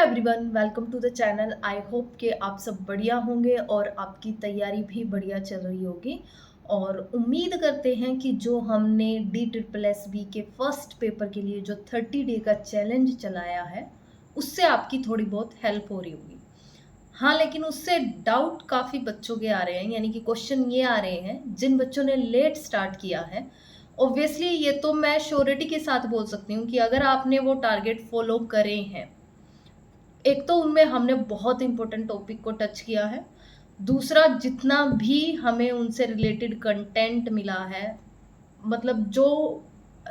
Everyone, welcome to the channel. I hope कि आप सब बढ़िया होंगे और आपकी तैयारी भी बढ़िया चल रही होगी। और उम्मीद करते हैं कि जो हमने DSSB के फर्स्ट पेपर के लिए जो 30 डे का चैलेंज चलाया है उससे आपकी थोड़ी बहुत हेल्प हो रही होगी। हाँ, लेकिन उससे डाउट काफ़ी बच्चों के आ रहे हैं, यानी कि क्वेश्चन ये आ रहे हैं जिन बच्चों ने लेट स्टार्ट किया है। ऑब्वियसली ये तो मैं श्योरिटी के साथ बोल सकती हूँ कि अगर आपने वो टारगेट फॉलो करे हैं, एक तो उनमें हमने बहुत इंपॉर्टेंट टॉपिक को टच किया है। दूसरा, जितना भी हमें उनसे रिलेटेड कंटेंट मिला है, मतलब जो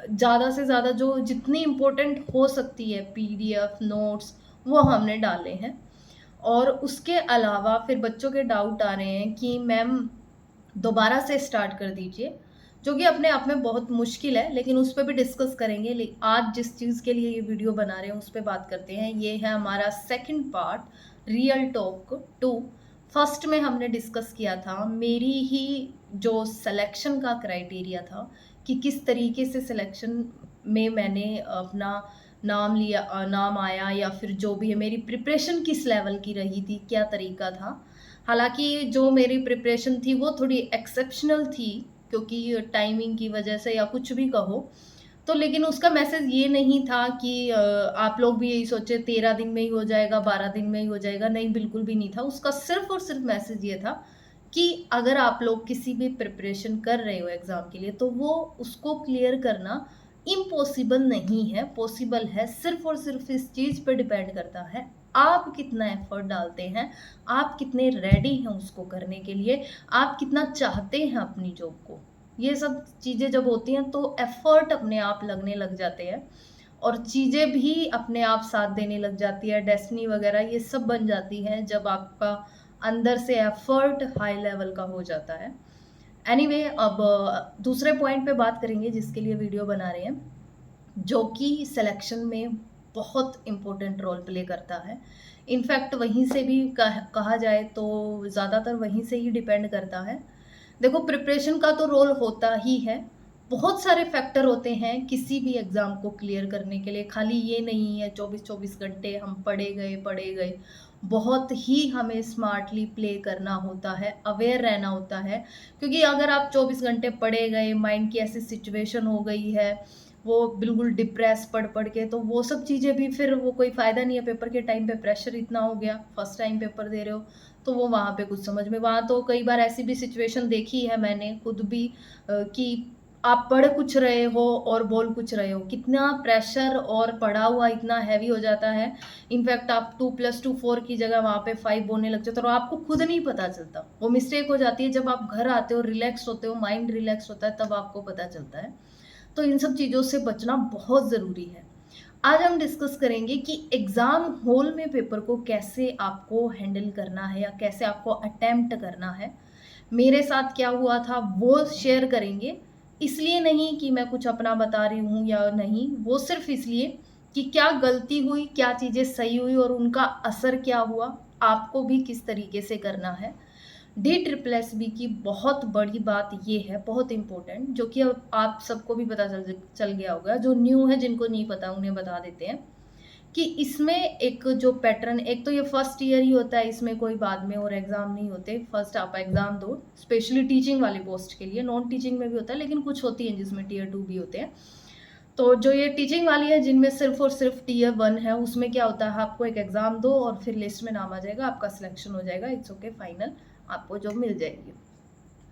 ज़्यादा से ज़्यादा जो जितनी इम्पोर्टेंट हो सकती है PDF नोट्स, वो हमने डाले हैं। और उसके अलावा फिर बच्चों के डाउट आ रहे हैं कि मैम दोबारा से स्टार्ट कर दीजिए, जो कि अपने आप में बहुत मुश्किल है, लेकिन उस पर भी डिस्कस करेंगे। आज जिस चीज़ के लिए ये वीडियो बना रहे हैं उस पर बात करते हैं। ये है हमारा second part, real talk 2। First में हमने डिस्कस किया था मेरी ही जो सिलेक्शन का क्राइटेरिया था कि किस तरीके से सिलेक्शन में मैंने अपना नाम लिया, नाम आया, या फिर जो भी है मेरी प्रिपरेशन किस लेवल की रही थी, क्या तरीका था। हालांकि जो मेरी प्रिपरेशन थी वो थोड़ी एक्सेप्शनल थी, क्योंकि टाइमिंग की वजह से या कुछ भी कहो तो, लेकिन उसका मैसेज ये नहीं था कि आप लोग भी यही सोचे 13 दिन में ही हो जाएगा, 12 दिन में ही हो जाएगा। नहीं, बिल्कुल भी नहीं था। उसका सिर्फ और सिर्फ मैसेज ये था कि अगर आप लोग किसी भी प्रिपरेशन कर रहे हो एग्जाम के लिए, तो वो उसको क्लियर करना इम्पॉसिबल नहीं है, पॉसिबल है। सिर्फ और सिर्फ इस चीज़ पे डिपेंड करता है आप कितना एफर्ट डालते हैं, आप कितने रेडी हैं उसको करने के लिए, आप कितना चाहते हैं अपनी जॉब को। ये सब चीज़ें जब होती हैं तो एफर्ट अपने आप लगने लग जाते हैं और चीज़ें भी अपने आप साथ देने लग जाती है। डेस्टिनी वगैरह ये सब बन जाती है जब आपका अंदर से एफर्ट हाई लेवल का हो जाता है। एनीवे, अब दूसरे पॉइंट पे बात करेंगे जिसके लिए वीडियो बना रहे हैं, जो कि सिलेक्शन में बहुत इम्पोर्टेंट रोल प्ले करता है। इनफैक्ट वहीं से भी कहा जाए तो ज़्यादातर वहीं से ही डिपेंड करता है। देखो, प्रिपरेशन का तो रोल होता ही है। बहुत सारे फैक्टर होते हैं किसी भी एग्ज़ाम को क्लियर करने के लिए। खाली ये नहीं है 24-24 घंटे हम पढ़े गए। बहुत ही हमें स्मार्टली प्ले करना होता है, अवेयर रहना होता है। क्योंकि अगर आप 24 घंटे पढ़े गए, माइंड की ऐसी सिचुएशन हो गई है, वो बिल्कुल डिप्रेस पढ़ के, तो वो सब चीज़ें भी फिर वो कोई फ़ायदा नहीं है। पेपर के टाइम पे प्रेशर इतना हो गया, फर्स्ट टाइम पेपर दे रहे हो, तो वो वहाँ पे कुछ समझ में, वहाँ तो कई बार ऐसी भी सिचुएशन देखी है मैंने खुद भी, कि आप पढ़ कुछ रहे हो और बोल कुछ रहे हो, कितना प्रेशर और पढ़ा हुआ इतना हैवी हो जाता है। इनफैक्ट आप 2+2 4 की जगह वहाँ पे 5 बोलने लग जाते हो और आपको खुद नहीं पता चलता। वो मिस्टेक हो जाती है जब आप घर आते हो, रिलैक्स होते हो, माइंड रिलैक्स होता है, तब आपको पता चलता है। तो इन सब चीज़ों से बचना बहुत ज़रूरी है। आज हम डिस्कस करेंगे कि एग्ज़ाम हॉल में पेपर को कैसे आपको हैंडल करना है या कैसे आपको अटेम्प्ट करना है। मेरे साथ क्या हुआ था वो शेयर करेंगे। इसलिए नहीं कि मैं कुछ अपना बता रही हूँ या नहीं, वो सिर्फ इसलिए कि क्या गलती हुई, क्या चीज़ें सही हुई और उनका असर क्या हुआ, आपको भी किस तरीके से करना है। DSSB की बहुत बड़ी बात ये है, बहुत इम्पोर्टेंट, जो कि अब आप सबको भी पता चल गया होगा। जो न्यू है, जिनको नहीं पता उन्हें बता देते हैं कि इसमें एक जो पैटर्न, एक तो ये फर्स्ट ईयर ही होता है, इसमें कोई बाद में और एग्जाम नहीं होते। फर्स्ट आप एग्जाम दो, स्पेशली टीचिंग वाली पोस्ट के लिए। नॉन टीचिंग में भी होता है, लेकिन कुछ होती है जिसमें Tier 2 भी होते हैं। तो जो ये टीचिंग वाली है, जिनमें सिर्फ और सिर्फ Tier 1 है, उसमें क्या होता है, आपको एक एग्जाम दो और फिर लिस्ट में नाम आ जाएगा, आपका सिलेक्शन हो जाएगा, इट्स ओके, फाइनल, आपको जॉब मिल जाएगी।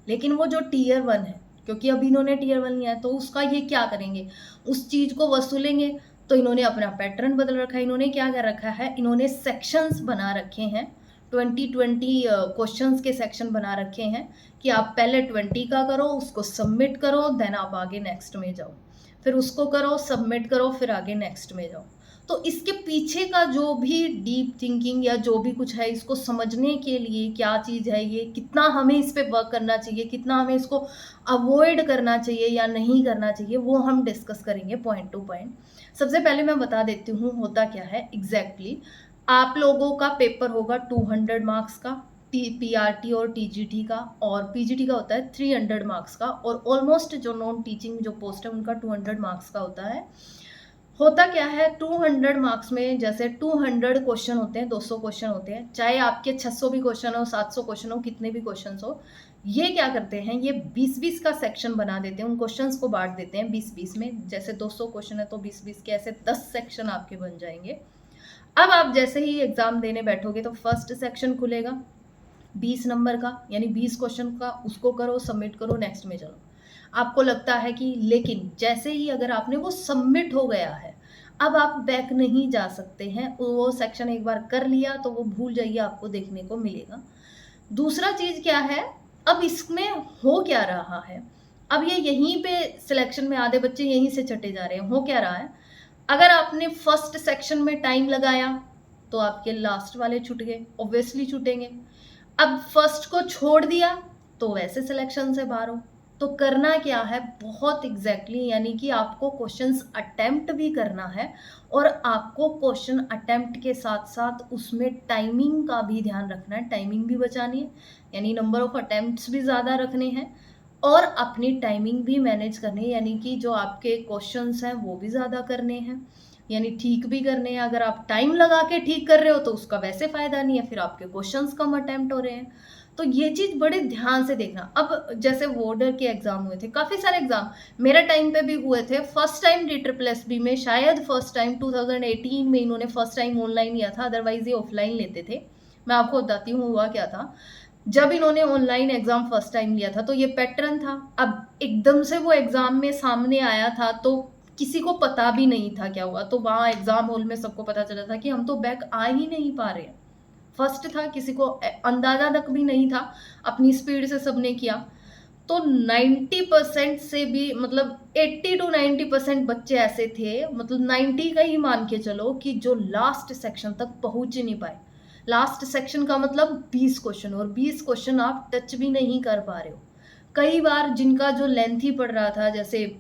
लेकिन वो जो Tier 1 है, क्योंकि अभी इन्होंने Tier 1 लिया है, तो उसका ये क्या करेंगे, उस चीज़ को वसूलेंगे। तो इन्होंने अपना पैटर्न बदल रखा है। इन्होंने क्या कर रखा है, इन्होंने सेक्शंस बना रखे हैं, 20-20 क्वेश्चंस के सेक्शन बना रखे हैं कि आप पहले 20 का करो, उसको सबमिट करो, देन आप आगे नेक्स्ट में जाओ, फिर उसको करो, सबमिट करो, फिर आगे नेक्स्ट में जाओ। तो इसके पीछे का जो भी डीप थिंकिंग या जो भी कुछ है, इसको समझने के लिए क्या चीज़ है ये, कितना हमें इस पे वर्क करना चाहिए, कितना हमें इसको अवॉइड करना चाहिए या नहीं करना चाहिए, वो हम डिस्कस करेंगे पॉइंट टू पॉइंट। सबसे पहले मैं बता देती हूँ होता क्या है एग्जैक्टली। आप लोगों का पेपर होगा 200 मार्क्स का, PRT और TGT का, और PGT का होता है 300 मार्क्स का, और ऑलमोस्ट जो नॉन टीचिंग जो पोस्ट है उनका 200 मार्क्स का होता है। होता क्या है 200 मार्क्स में, जैसे 200 क्वेश्चन होते हैं, 200 क्वेश्चन होते हैं, चाहे आपके 600 भी क्वेश्चन हो, 700 क्वेश्चन हो, कितने भी क्वेश्चंस हो, ये क्या करते हैं, ये 20-20 का सेक्शन बना देते हैं, उन क्वेश्चंस को बांट देते हैं 20-20 में। जैसे 200 क्वेश्चन है तो 20-20 के ऐसे 10 सेक्शन आपके बन जाएंगे। अब आप जैसे ही एग्जाम देने बैठोगे तो फर्स्ट सेक्शन खुलेगा 20 नंबर का, यानी 20 क्वेश्चन का, उसको करो, सबमिट करो, नेक्स्ट में चलो। आपको लगता है कि लेकिन जैसे ही अगर आपने वो सबमिट हो गया है, अब आप बैक नहीं जा सकते हैं, वो सेक्शन एक बार कर लिया तो वो भूल जाइए, आपको देखने को मिलेगा। दूसरा चीज क्या है, अब इसमें हो क्या रहा है, अब ये यहीं पे सिलेक्शन में आधे बच्चे यहीं से चटे जा रहे हैं। हो क्या रहा है, अगर आपने फर्स्ट सेक्शन में टाइम लगाया तो आपके लास्ट वाले छूट गए, ऑब्वियसली छूटेंगे। अब फर्स्ट को छोड़ दिया तो वैसे सिलेक्शन से बाहर हो। तो करना क्या है, बहुत एग्जैक्टली यानी कि आपको क्वेश्चंस अटेम्प्ट भी करना है, और आपको क्वेश्चन अटेम्प्ट के साथ साथ उसमें टाइमिंग का भी ध्यान रखना है, टाइमिंग भी बचानी है, यानी नंबर ऑफ अटेम्प्ट्स भी ज़्यादा रखने हैं, और अपनी टाइमिंग भी मैनेज करनी है, यानी कि जो आपके क्वेश्चंस हैं वो भी ज़्यादा करने हैं, यानी ठीक भी करने हैं। अगर आप टाइम लगा के ठीक कर रहे हो तो उसका वैसे फ़ायदा नहीं है, फिर आपके क्वेश्चंस कम अटेम्प्ट हो रहे हैं। तो ये चीज़ बड़े ध्यान से देखना। अब जैसे वार्डर के एग्ज़ाम हुए थे, काफ़ी सारे एग्ज़ाम मेरे टाइम पे भी हुए थे। फर्स्ट टाइम DSSS में, शायद फर्स्ट टाइम 2018 में इन्होंने फर्स्ट टाइम ऑनलाइन लिया था, अदरवाइज़ ये ऑफलाइन लेते थे। मैं आपको बताती हूँ हुआ क्या था। जब इन्होंने ऑनलाइन एग्ज़ाम फर्स्ट टाइम लिया था तो ये पैटर्न था। अब एकदम से वो एग्ज़ाम में सामने आया था तो किसी को पता भी नहीं था क्या हुआ। तो वहाँ एग्ज़ाम हॉल में सबको पता चला था कि हम तो बैक आ ही नहीं पा रहे हैं। फर्स्ट था, किसी को अंदाजा तक भी नहीं था, अपनी स्पीड से सबने किया। तो 90% से भी, मतलब 80 टू 90% बच्चे ऐसे थे, मतलब 90 का ही मान के चलो, कि जो लास्ट सेक्शन तक पहुंच ही नहीं पाए। लास्ट सेक्शन का मतलब 20 क्वेश्चन, और 20 क्वेश्चन आप टच भी नहीं कर पा रहे हो। कई बार जिनका जो लेंथ ही पड़ रहा था, जैसे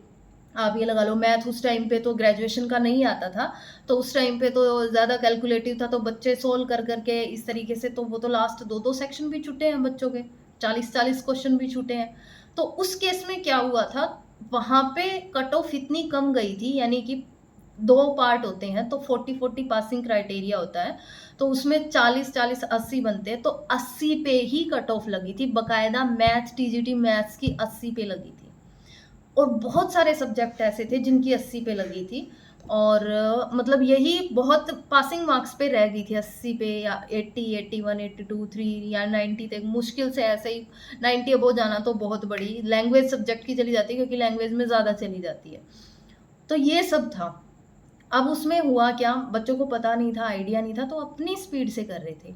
आप ये लगा लो मैथ उस टाइम पे तो ग्रेजुएशन का नहीं आता था, तो उस टाइम पे तो ज़्यादा कैलकुलेटिव था, तो बच्चे सोल्व कर करके इस तरीके से, तो वो तो लास्ट 2-2 सेक्शन भी छूटे हैं बच्चों के, 40-40 क्वेश्चन भी छूटे हैं। तो उस केस में क्या हुआ था, वहाँ पे कट ऑफ इतनी कम गई थी, यानी कि 2 पार्ट होते हैं तो 40-40 पासिंग क्राइटेरिया होता है, तो उसमें 40-40 80 बनते हैं, तो 80 पे ही कट ऑफ लगी थी, बकायदा मैथ टीजीटी मैथ्स की 80 पे लगी थी। और बहुत सारे सब्जेक्ट ऐसे थे जिनकी 80 पे लगी थी, और मतलब यही बहुत पासिंग मार्क्स पे रह गई थी, 80 पे या 80, 81, 82, 3 या 90 तक, मुश्किल से ऐसे ही 90 अबो जाना तो बहुत बड़ी लैंग्वेज सब्जेक्ट की चली जाती है, क्योंकि लैंग्वेज में ज़्यादा चली जाती है। तो ये सब था। अब उसमें हुआ क्या, बच्चों को पता नहीं था, आइडिया नहीं था, तो अपनी स्पीड से कर रहे थे।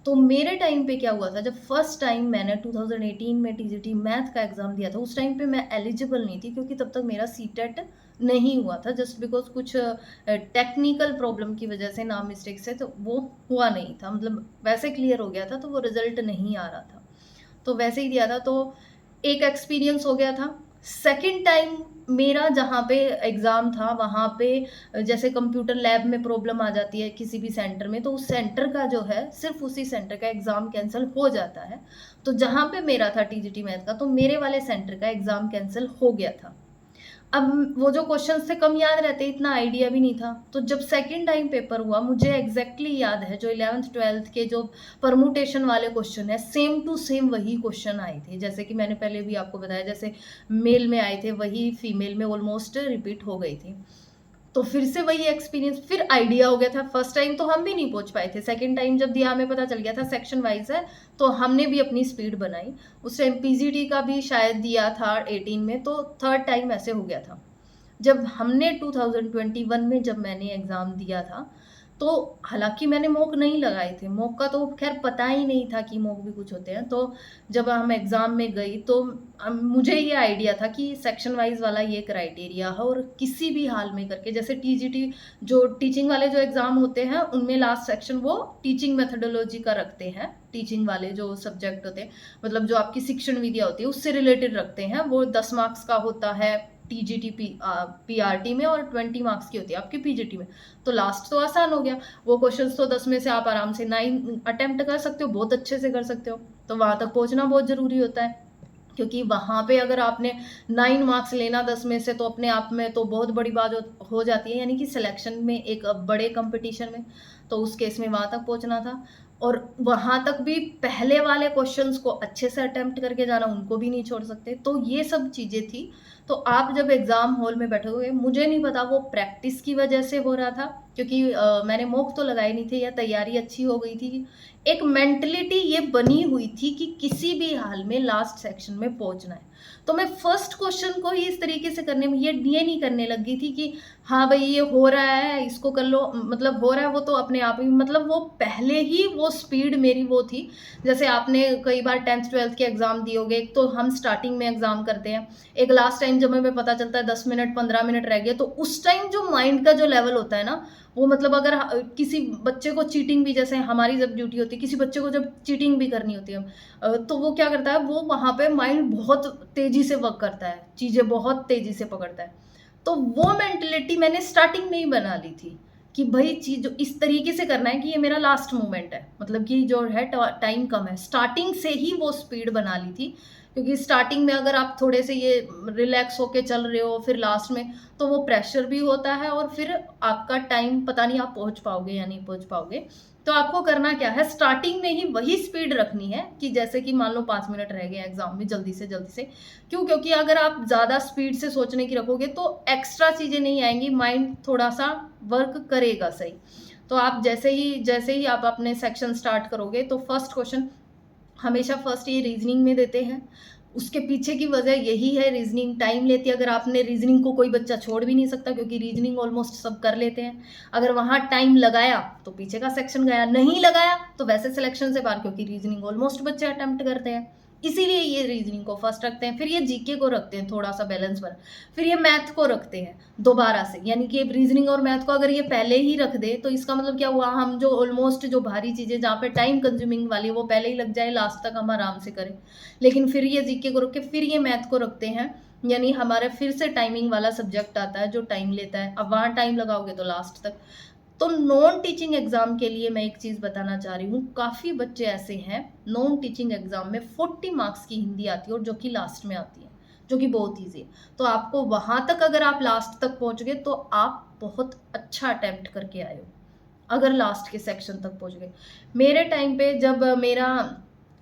तो मेरे टाइम पे क्या हुआ था, जब फर्स्ट टाइम मैंने 2018 में टीजीटी मैथ का एग्ज़ाम दिया था, उस टाइम पे मैं एलिजिबल नहीं थी, क्योंकि तब तक मेरा सीटेट नहीं हुआ था, जस्ट बिकॉज कुछ टेक्निकल प्रॉब्लम की वजह से, नाम मिस्टेक से, तो वो हुआ नहीं था, मतलब वैसे क्लियर हो गया था, तो वो रिजल्ट नहीं आ रहा था, तो वैसे ही दिया था। तो एक एक्सपीरियंस हो गया था। सेकंड टाइम मेरा जहाँ पे एग्ज़ाम था, वहाँ पे जैसे कंप्यूटर लैब में प्रॉब्लम आ जाती है किसी भी सेंटर में, तो उस सेंटर का जो है, सिर्फ उसी सेंटर का एग्ज़ाम कैंसिल हो जाता है। तो जहाँ पे मेरा था टीजीटी मैथ का, तो मेरे वाले सेंटर का एग्ज़ाम कैंसिल हो गया था। अब वो जो क्वेश्चंस थे कम याद रहते, इतना आइडिया भी नहीं था। तो जब सेकंड टाइम पेपर हुआ, मुझे एग्जैक्टली याद है, जो 11th 12th के जो परमुटेशन वाले क्वेश्चन है, सेम टू सेम वही क्वेश्चन आए थे, जैसे कि मैंने पहले भी आपको बताया, जैसे मेल में आए थे वही फीमेल में ऑलमोस्ट रिपीट हो गई थी। तो फिर से वही एक्सपीरियंस, फिर आइडिया हो गया था। फर्स्ट टाइम तो हम भी नहीं पहुंच पाए थे, सेकंड टाइम जब दिया हमें पता चल गया था सेक्शन वाइज है, तो हमने भी अपनी स्पीड बनाई। उस टाइम पीजीटी का भी शायद दिया था 18 में, तो थर्ड टाइम ऐसे हो गया था। जब हमने 2021 में जब मैंने एग्ज़ाम दिया था, तो हालाँकि मैंने मॉक नहीं लगाए थे, मॉक का तो ख़ैर पता ही नहीं था कि मॉक भी कुछ होते हैं। तो जब हम एग्ज़ाम में गई तो मुझे ये आइडिया था कि सेक्शन वाइज़ वाला ये क्राइटेरिया है, और किसी भी हाल में करके, जैसे टीजीटी जो टीचिंग वाले जो एग्ज़ाम होते हैं, उनमें लास्ट सेक्शन वो टीचिंग मेथोडोलॉजी का रखते हैं, टीचिंग वाले जो सब्जेक्ट होते हैं, मतलब जो आपकी शिक्षण विद्या होती है उससे रिलेटेड रखते हैं, वो 10 मार्क्स का होता है टीजीटी पीआरटी में, और 20 मार्क्स की होती है आपकी पीजीटी में। तो लास्ट तो आसान हो गया, वो क्वेश्चंस तो 10 में से आप आराम से 9 अटेम्प्ट कर सकते हो, बहुत अच्छे से कर सकते हो, तो वहां तक पहुंचना बहुत जरूरी होता है। क्योंकि वहाँ पे अगर आपने 9 मार्क्स लेना 10 में से तो अपने आप में तो बहुत बड़ी बात हो जाती है, यानी कि सिलेक्शन में एक बड़े कंपटीशन में, तो उस केस में वहाँ तक पहुँचना था। और वहाँ तक भी पहले वाले क्वेश्चंस को अच्छे से अटेम्प्ट करके जाना, उनको भी नहीं छोड़ सकते। तो ये सब चीज़ें थी। तो आप जब एग्ज़ाम हॉल में बैठे हुए, मुझे नहीं पता वो प्रैक्टिस की वजह से हो रहा था, क्योंकि मैंने मॉक तो लगाए नहीं थे या तैयारी अच्छी हो गई थी। एक मेंटलिटी ये बनी हुई थी कि किसी भी हाल में लास्ट सेक्शन में पहुंचना है। तो मैं फर्स्ट क्वेश्चन को ही इस तरीके से करने में ये नहीं करने लगी थी कि हाँ भाई ये हो रहा है इसको कर लो, मतलब हो रहा है वो तो अपने आप ही, मतलब वो पहले ही वो स्पीड मेरी वो थी। जैसे आपने कई बार 10th 12th के एग्जाम दिए होंगे, एक तो हम स्टार्टिंग में एग्जाम करते हैं, एक लास्ट टाइम जब हमें पता चलता है 10 मिनट 15 मिनट रह गए, तो उस टाइम जो माइंड का जो लेवल होता है ना, वो मतलब अगर किसी बच्चे को चीटिंग भी, जैसे हमारी जब ड्यूटी होती है किसी बच्चे को जब चीटिंग भी करनी होती है, तो वो क्या करता है, वो वहाँ पे माइंड बहुत तेजी से वर्क करता है, चीज़ें बहुत तेजी से पकड़ता है। तो वो मेंटेलिटी मैंने स्टार्टिंग में ही बना ली थी कि भाई चीज इस तरीके से करना है कि ये मेरा लास्ट मोमेंट है, मतलब कि जो है टाइम कम है, स्टार्टिंग से ही वो स्पीड बना ली थी। क्योंकि स्टार्टिंग में अगर आप थोड़े से ये रिलैक्स होके चल रहे हो, फिर लास्ट में तो वो प्रेशर भी होता है, और फिर आपका टाइम पता नहीं आप पहुंच पाओगे या नहीं पहुंच पाओगे। तो आपको करना क्या है, स्टार्टिंग में ही वही स्पीड रखनी है कि जैसे कि मान लो 5 मिनट रह गए एग्जाम में, जल्दी से जल्दी से। क्यों? क्योंकि अगर आप ज़्यादा स्पीड से सोचने की रखोगे तो एक्स्ट्रा चीज़ें नहीं आएंगी, माइंड थोड़ा सा वर्क करेगा सही। तो आप जैसे ही आप अपने सेक्शन स्टार्ट करोगे, तो फर्स्ट क्वेश्चन हमेशा फर्स्ट ये रीजनिंग में देते हैं। उसके पीछे की वजह यही है, रीजनिंग टाइम लेती है। अगर आपने रीजनिंग को, कोई बच्चा छोड़ भी नहीं सकता क्योंकि रीजनिंग ऑलमोस्ट सब कर लेते हैं। अगर वहाँ टाइम लगाया तो पीछे का सेक्शन गया, नहीं लगाया तो वैसे सिलेक्शन से बाहर, क्योंकि रीजनिंग ऑलमोस्ट बच्चे अटेम्प्ट करते हैं। इसीलिए ये रीजनिंग को फर्स्ट रखते हैं, फिर ये जीके को रखते हैं थोड़ा सा बैलेंस पर, फिर ये मैथ को रखते हैं दोबारा से। यानी कि रीजनिंग और मैथ को अगर ये पहले ही रख दे तो इसका मतलब क्या हुआ, हम जो ऑलमोस्ट जो भारी चीज़ें जहाँ पे टाइम कंज्यूमिंग वाली वो पहले ही लग जाए, लास्ट तक हम आराम से करें। लेकिन फिर ये जीके को रख के फिर ये मैथ को रखते हैं, यानी हमारे फिर से टाइमिंग वाला सब्जेक्ट आता है जो टाइम लेता है। अब वहाँ टाइम लगाओगे तो लास्ट तक। तो नॉन टीचिंग एग्जाम के लिए मैं एक चीज बताना चाह रही हूँ, काफी बच्चे ऐसे हैं नॉन टीचिंग एग्जाम में 40 मार्क्स की हिंदी आती है और जो कि लास्ट में आती है, जो कि बहुत ईजी है। तो आपको वहां तक अगर आप लास्ट तक पहुंच गए तो आप बहुत अच्छा अटेम्प्ट करके आए हो, अगर लास्ट के सेक्शन तक पहुंच गए। मेरे टाइम पे जब मेरा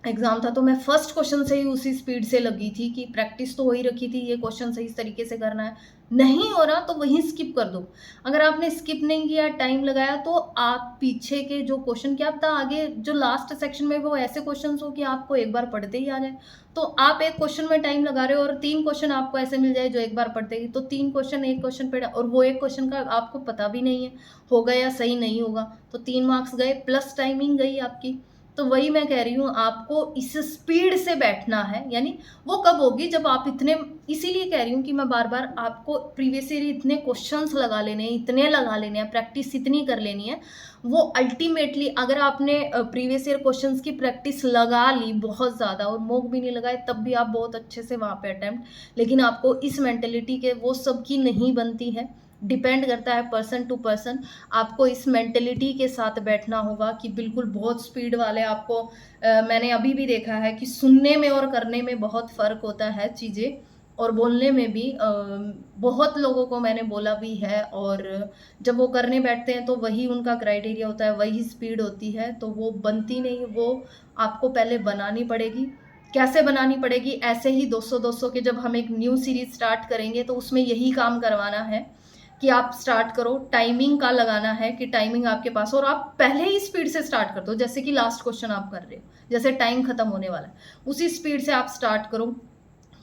एग्जाम था तो मैं फर्स्ट क्वेश्चन से ही उसी स्पीड से लगी थी कि प्रैक्टिस तो हो ही रखी थी, ये क्वेश्चन सही तरीके से करना है, नहीं हो रहा तो वहीं स्किप कर दो। अगर आपने स्किप नहीं किया, टाइम लगाया, तो आप पीछे के जो क्वेश्चन, क्या पता आगे जो लास्ट सेक्शन में वो ऐसे क्वेश्चन हो कि आपको एक बार पढ़ते ही आ जाए। तो आप एक क्वेश्चन में टाइम लगा रहे हो और 3 क्वेश्चन आपको ऐसे मिल जाए जो एक बार पढ़ते ही, तो 3 क्वेश्चन एक क्वेश्चन पे, और वो एक क्वेश्चन का आपको पता भी नहीं है होगा या सही नहीं होगा, तो 3 मार्क्स गए प्लस टाइमिंग गई आपकी। तो वही मैं कह रही हूँ, आपको इस स्पीड से बैठना है। यानी वो कब होगी जब आप इतने, इसीलिए कह रही हूँ कि मैं बार बार आपको प्रीवियस ईयर इतने क्वेश्चंस लगा लेने हैं, इतने लगा लेने हैं, प्रैक्टिस इतनी कर लेनी है। वो अल्टीमेटली अगर आपने प्रीवियस ईयर क्वेश्चंस की प्रैक्टिस लगा ली बहुत ज़्यादा और मॉक भी नहीं लगाए, तब भी आप बहुत अच्छे से वहाँ पे अटेम्प्ट, लेकिन आपको इस मेंटेलिटी के वो सब की नहीं बनती है। डिपेंड करता है पर्सन टू पर्सन। आपको इस मेंटेलिटी के साथ बैठना होगा कि बिल्कुल बहुत स्पीड वाले आपको, मैंने अभी भी देखा है कि सुनने में और करने में बहुत फ़र्क होता है चीज़ें, और बोलने में भी बहुत लोगों को मैंने बोला भी है, और जब वो करने बैठते हैं तो वही उनका क्राइटेरिया होता है, वही स्पीड होती है, तो वो बनती नहीं। वो आपको पहले बनानी पड़ेगी। कैसे बनानी पड़ेगी? ऐसे ही 200-200 के जब हम एक न्यू सीरीज स्टार्ट करेंगे तो उसमें यही काम करवाना है कि आप स्टार्ट करो, टाइमिंग का लगाना है कि टाइमिंग आपके पास, और आप पहले ही स्पीड से स्टार्ट कर दो। जैसे कि लास्ट क्वेश्चन आप कर रहे हो, जैसे टाइम खत्म होने वाला है, उसी स्पीड से आप स्टार्ट करो।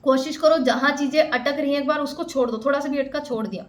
कोशिश करो जहां चीजें अटक रही हैं एक बार उसको छोड़ दो, थोड़ा सा भी अटका छोड़ दिया,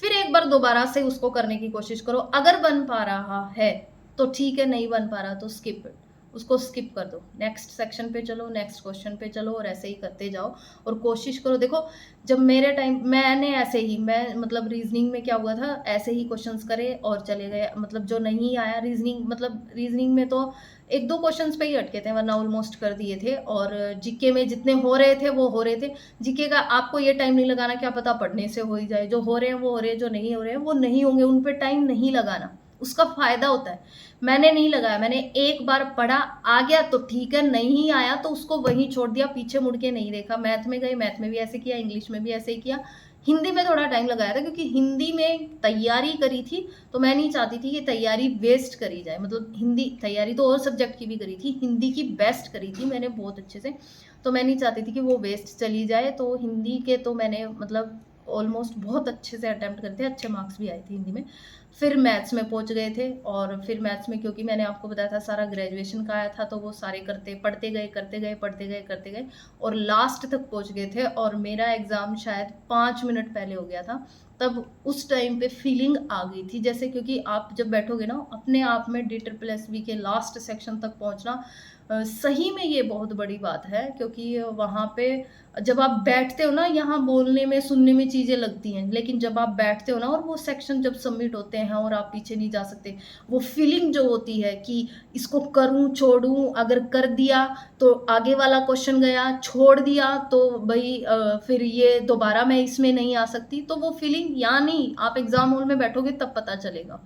फिर एक बार दोबारा से उसको करने की कोशिश करो। अगर बन पा रहा है तो ठीक है, नहीं बन पा रहा तो स्किप इट, उसको स्किप कर दो, नेक्स्ट सेक्शन पे चलो, नेक्स्ट क्वेश्चन पे चलो, और ऐसे ही करते जाओ। और कोशिश करो, देखो जब मेरे टाइम मैंने ऐसे ही, मैं मतलब रीजनिंग में क्या हुआ था, ऐसे ही क्वेश्चंस करे और चले गए, मतलब जो नहीं आया रीजनिंग, मतलब रीजनिंग में तो 1-2 क्वेश्चंस पे ही अटके थे, वरना ऑलमोस्ट कर दिए थे। और जीके में जितने हो रहे थे वो हो रहे थे। जीके का आपको ये टाइम नहीं लगाना, क्या पता पढ़ने से हो ही जाए, जो हो रहे हैं वो हो रहे हैं, जो नहीं हो रहे हैं वो नहीं होंगे, उन पे टाइम नहीं लगाना। उसका फ़ायदा होता है। मैंने नहीं लगाया, मैंने एक बार पढ़ा, आ गया तो ठीक है, नहीं आया तो उसको वहीं छोड़ दिया, पीछे मुड़ के नहीं देखा। मैथ में गए, मैथ में भी ऐसे किया, इंग्लिश में भी ऐसे ही किया। हिंदी में थोड़ा टाइम लगाया था क्योंकि हिंदी में तैयारी करी थी, तो मैं नहीं चाहती थी कि तैयारी वेस्ट करी जाए। मतलब हिंदी तैयारी तो और सब्जेक्ट की भी करी थी, हिंदी की बेस्ट करी थी मैंने बहुत अच्छे से, तो मैं नहीं चाहती थी कि वो वेस्ट चली जाए। तो हिंदी के तो मैंने मतलब ऑलमोस्ट बहुत अच्छे से अटेम्प्ट करते, अच्छे मार्क्स भी आए थे हिंदी में। फिर मैथ्स में पहुंच गए थे, और फिर मैथ्स में क्योंकि मैंने आपको बताया था सारा ग्रेजुएशन का आया था, तो वो सारे करते पढ़ते गए, करते गए, पढ़ते गए, करते गए, और लास्ट तक पहुंच गए थे। और मेरा एग्ज़ाम शायद 5 मिनट पहले हो गया था। तब उस टाइम पे फीलिंग आ गई थी जैसे, क्योंकि आप जब बैठोगे ना अपने आप में DSSB के लास्ट सेक्शन तक पहुंचना, सही में ये बहुत बड़ी बात है। क्योंकि वहाँ पे जब आप बैठते हो ना, यहाँ बोलने में सुनने में चीज़ें लगती हैं, लेकिन जब आप बैठते हो ना और वो सेक्शन जब सबमिट होते हैं और आप पीछे नहीं जा सकते, वो फीलिंग जो होती है कि इसको करूँ छोड़ूँ, अगर कर दिया तो आगे वाला क्वेश्चन गया, छोड़ दिया तो भाई फिर ये दोबारा मैं इसमें नहीं आ सकती, तो वो फीलिंग यहाँ नहीं, आप एग्जाम हॉल में बैठोगे तब पता चलेगा।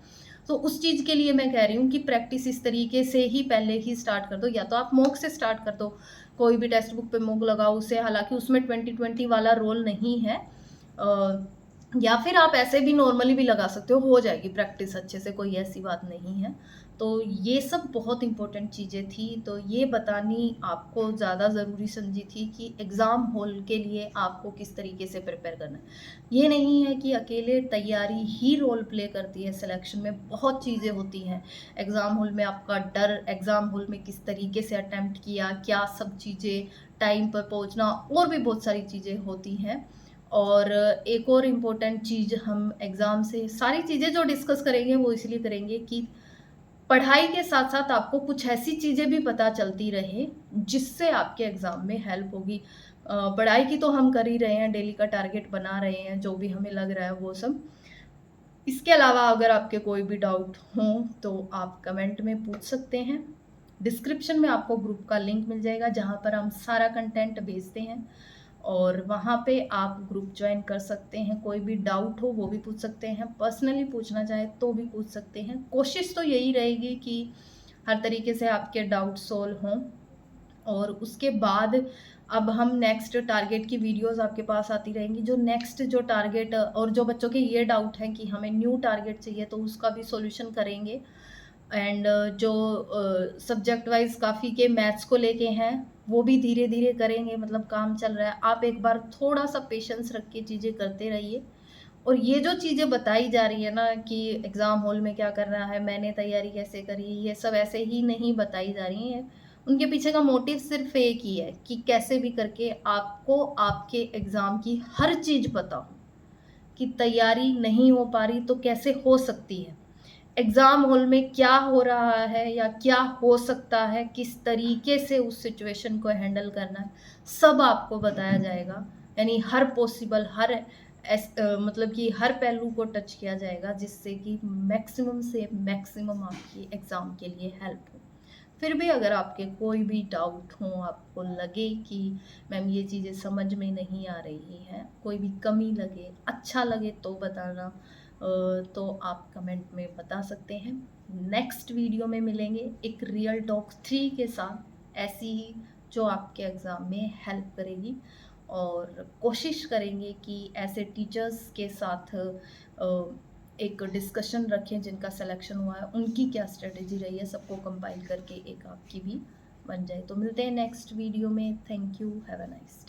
तो उस चीज़ के लिए मैं कह रही हूँ कि प्रैक्टिस इस तरीके से ही पहले ही स्टार्ट कर दो, या तो आप मॉक से स्टार्ट कर दो, कोई भी टेक्स्ट बुक पे मॉक लगाओ उसे, हालांकि उसमें 2020 वाला रोल नहीं है, या फिर आप ऐसे भी नॉर्मली भी लगा सकते हो जाएगी प्रैक्टिस अच्छे से, कोई ऐसी बात नहीं है। तो ये सब बहुत इंपॉर्टेंट चीज़ें थी, तो ये बतानी आपको ज़्यादा ज़रूरी समझी थी कि एग्ज़ाम हॉल के लिए आपको किस तरीके से प्रिपेयर करना है। ये नहीं है कि अकेले तैयारी ही रोल प्ले करती है, सिलेक्शन में बहुत चीज़ें होती हैं। एग्ज़ाम हॉल में आपका डर, एग्ज़ाम हॉल में किस तरीके से अटेम्प्ट किया, क्या सब चीज़ें, टाइम पर पहुँचना, और भी बहुत सारी चीज़ें होती हैं। और एक और इम्पोर्टेंट चीज़, हम एग्ज़ाम से सारी चीज़ें जो डिस्कस करेंगे वो इसलिए करेंगे कि पढ़ाई के साथ-साथ आपको कुछ ऐसी चीज़ें भी पता चलती रहे, जिससे आपके एग्ज़ाम में हेल्प होगी। पढ़ाई की तो हम कर ही रहे हैं, डेली का टारगेट बना रहे हैं, जो भी हमें लग रहा है वो सब। इसके अलावा अगर आपके कोई भी डाउट हो तो आप कमेंट में पूछ सकते हैं। डिस्क्रिप्शन में आपको ग्रुप का लिंक मिल जाएगा जहाँ पर हम सारा कंटेंट भेजते हैं, और वहाँ पे आप ग्रुप ज्वाइन कर सकते हैं। कोई भी डाउट हो वो भी पूछ सकते हैं, पर्सनली पूछना चाहे तो भी पूछ सकते हैं। कोशिश तो यही रहेगी कि हर तरीके से आपके डाउट सोल्व हों। और उसके बाद अब हम नेक्स्ट टारगेट की वीडियोस आपके पास आती रहेंगी, जो नेक्स्ट जो टारगेट, और जो बच्चों के ये डाउट हैं कि हमें न्यू टारगेट चाहिए, तो उसका भी सॉल्यूशन करेंगे। एंड जो सब्जेक्ट वाइज काफ़ी के मैथ्स को लेके हैं, वो भी धीरे धीरे करेंगे, मतलब काम चल रहा है। आप एक बार थोड़ा सा पेशेंस रख के चीज़ें करते रहिए। और ये जो चीज़ें बताई जा रही है ना कि एग्ज़ाम हॉल में क्या करना है, मैंने तैयारी कैसे करी, ये सब ऐसे ही नहीं बताई जा रही हैं। उनके पीछे का मोटिव सिर्फ एक ही है कि कैसे भी करके आपको आपके एग्ज़ाम की हर चीज़ पता हो, कि तैयारी नहीं हो पा रही तो कैसे हो सकती है। एग्ज़ाम हॉल में क्या हो रहा है या क्या हो सकता है, किस तरीके से उस सिचुएशन को हैंडल करना है, सब आपको बताया जाएगा। यानी हर पॉसिबल, मतलब कि हर पहलू को टच किया जाएगा, जिससे कि मैक्सिमम से मैक्सिमम आपकी एग्ज़ाम के लिए हेल्प हो। फिर भी अगर आपके कोई भी डाउट हो, आपको लगे कि मैम ये चीज़ें समझ में नहीं आ रही हैं, कोई भी कमी लगे, अच्छा लगे तो बताना, तो आप कमेंट में बता सकते हैं। नेक्स्ट वीडियो में मिलेंगे एक रियल टॉक 3 के साथ, ऐसी ही जो आपके एग्ज़ाम में हेल्प करेगी। और कोशिश करेंगे कि ऐसे टीचर्स के साथ एक डिस्कशन रखें जिनका सिलेक्शन हुआ है, उनकी क्या स्ट्रेटेजी रही है, सबको कंपाइल करके एक आपकी भी बन जाए। तो मिलते हैं नेक्स्ट वीडियो में। Thank you, have a nice.